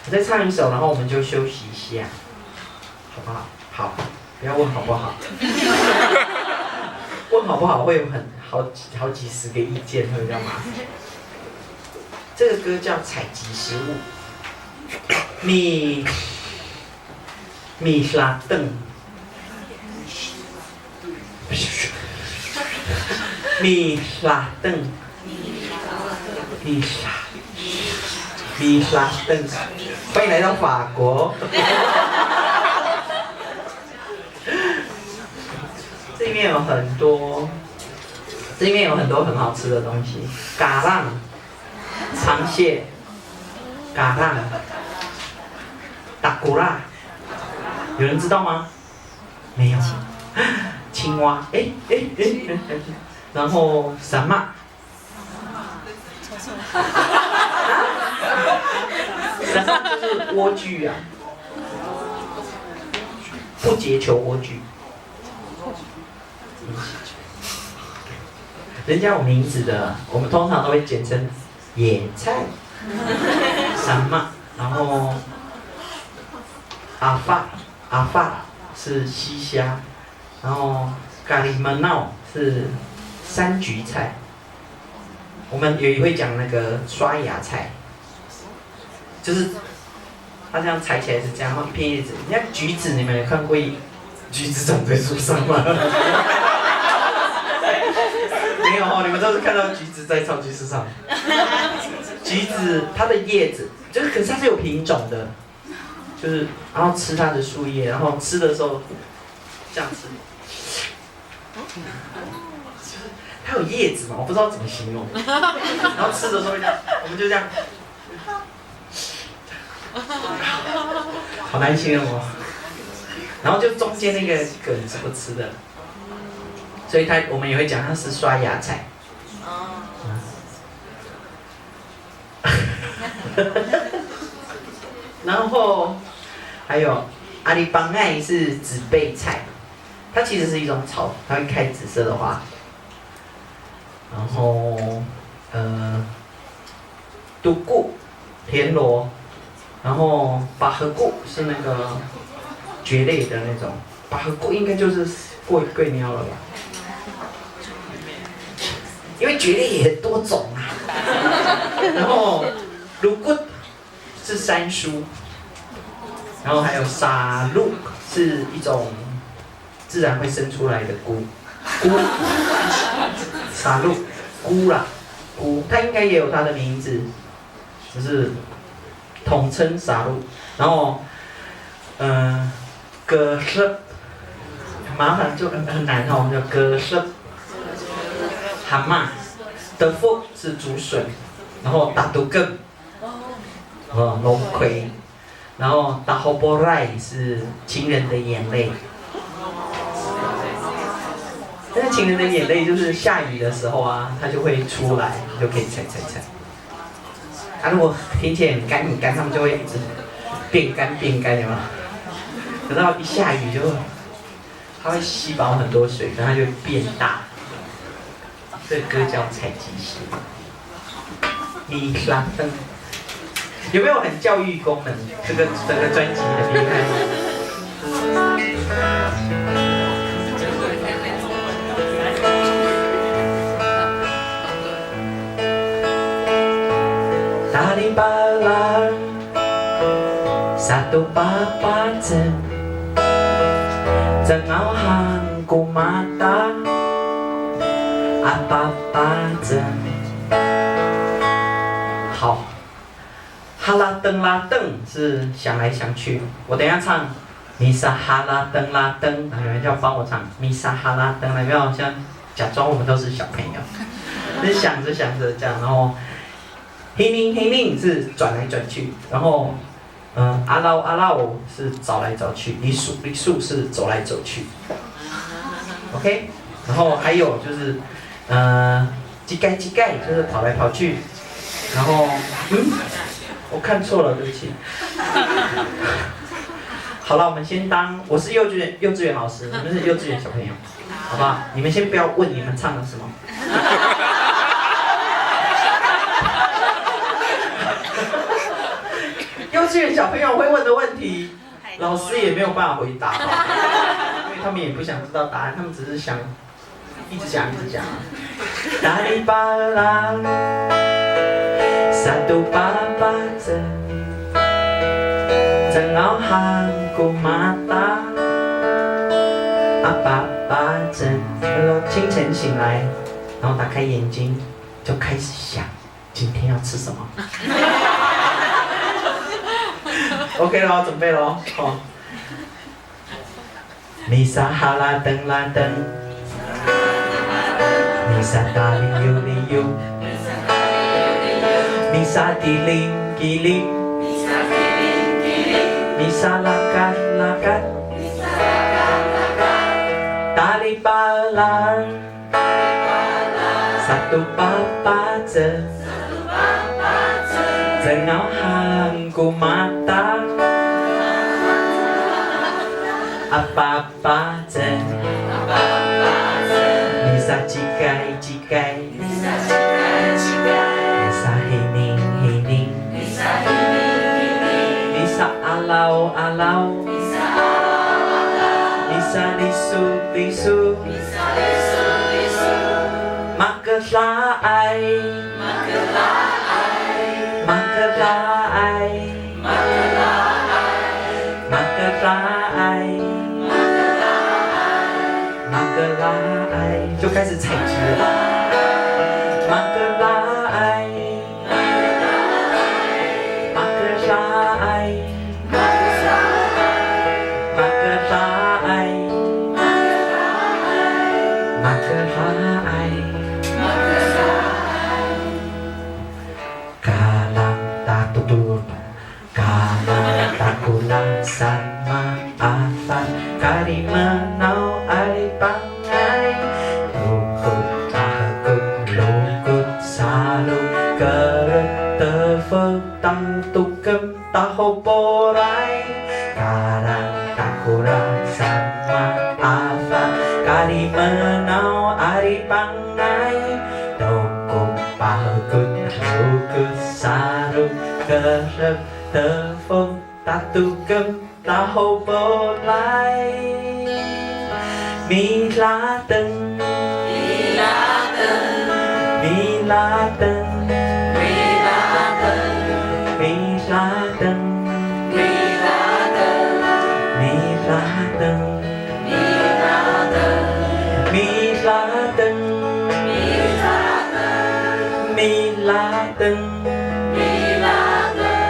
我再唱一首，然后我们就休息一下，好不好？好，不要问好不好。问好不好会有好几十个意见，会比较麻烦。这个歌叫《采集食物》，米拉顿，米拉顿，米拉顿，欢迎来到法国。这里面有很多很好吃的东西，蛤蜊、螃蟹、蛤蜊、达古拉，有人知道吗？没有。青蛙，然后什么？什么就是莴苣啊，不结球莴苣。人家有名字的，我们通常都会简称野菜、什么，然后阿发是西虾，然后咖喱曼闹是山菊菜。我们也会讲那个刷芽菜，就是它这样采起来是这样，然后一片叶子。人家橘子，你们有看过橘子长在树上吗？没有哦，你们都是看到橘子在草橘树上。橘子它的叶子，可是它是有品种的，就是然后吃它的树叶，然后吃的时候这样吃，它有叶子嘛，我不知道怎么形容。然后吃的时候这样，我们就这样，好难形容哦。然后就中间那个梗是不吃的。所以我们也会讲它是刷芽菜。然后还有阿里邦艾是紫背菜，它其实是一种草，它会开紫色的花。然后独固田螺，然后百合菇是那个蕨类的那种，百合菇应该就是桂鸟了吧？因为蕨类也很多种啊。然后芦骨是山蔬，然后还有沙鹿是一种自然会生出来的菇，沙鹿菇啦，它应该也有它的名字，就是统称沙鹿。然后葛色很麻烦，就很难哈，我们叫葛色。蛤蟆，德福是竹笋，然后打杜根，龙葵，然后打荷波赖是情人的眼泪。但是情人的眼泪就是下雨的时候啊，它就会出来，你就可以采。啊，如果天气很干，它们就会一直变干，有没有？等到一下雨就，它会吸饱很多水，然后它就会变大。这歌叫《采集食物》，米拉登，有没有很教育功能？这个整个专辑很厉害。Dari Balar satu papasan Cengahan ku mata apa真好，哈拉登拉登是想来想去。我等一下唱米莎哈拉登拉登，有人就要帮我唱米莎哈拉登，有没有？像假装我们都是小朋友，就想着这样，然后嘿令是转来转去，然后阿捞是找来找去，梨树是走来走去。OK， 然后还有就是叽盖就是跑来跑去，然后我看错了，对不起。好了，我们先我是幼稚园老师，你们是幼稚园小朋友，好不好？你们先不要问你们唱的什么。稚园小朋友会问的问题，老师也没有办法回答，因为他们也不想知道答案，他们只是想一直讲一直讲。Dari balang satu papasan Tengahku mata papasan 清晨醒来，然后打开眼睛，就开始想今天要吃什么。OK 咯，准备咯，哦。Misa hala deng la deng, Misa tali liu liu, Misa giling giling, Misa lakat lakat, Tali palang, satu papasan, Tengahku mata, apa-apa jen, Misa cikai cikai, Misa hining hining, Misa alau alau, Misa lisu lisu, Makelai, Makelai, Makelai。就开始采集了。马格拉埃，马格拉埃，马格拉埃，马格拉埃。Kalang takut, kalang takulah sama apa kari menau alipang. Tukem tahu borai, karang takura sama apa kari menau ari pangai, dokong pagut lukus saru kerep tefung tatukem tahu borai, milateng, milateng, milateng. Miladeng, miladeng, miladeng, miladeng, miladeng, miladeng, miladeng, miladeng, miladeng.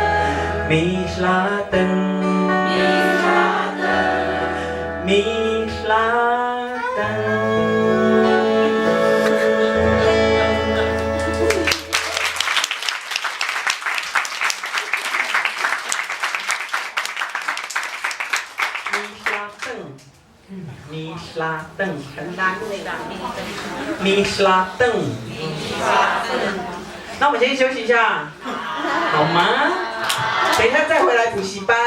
米拉登，很难那个米拉登。那我们先休息一下，好吗？等一下再回来补习班。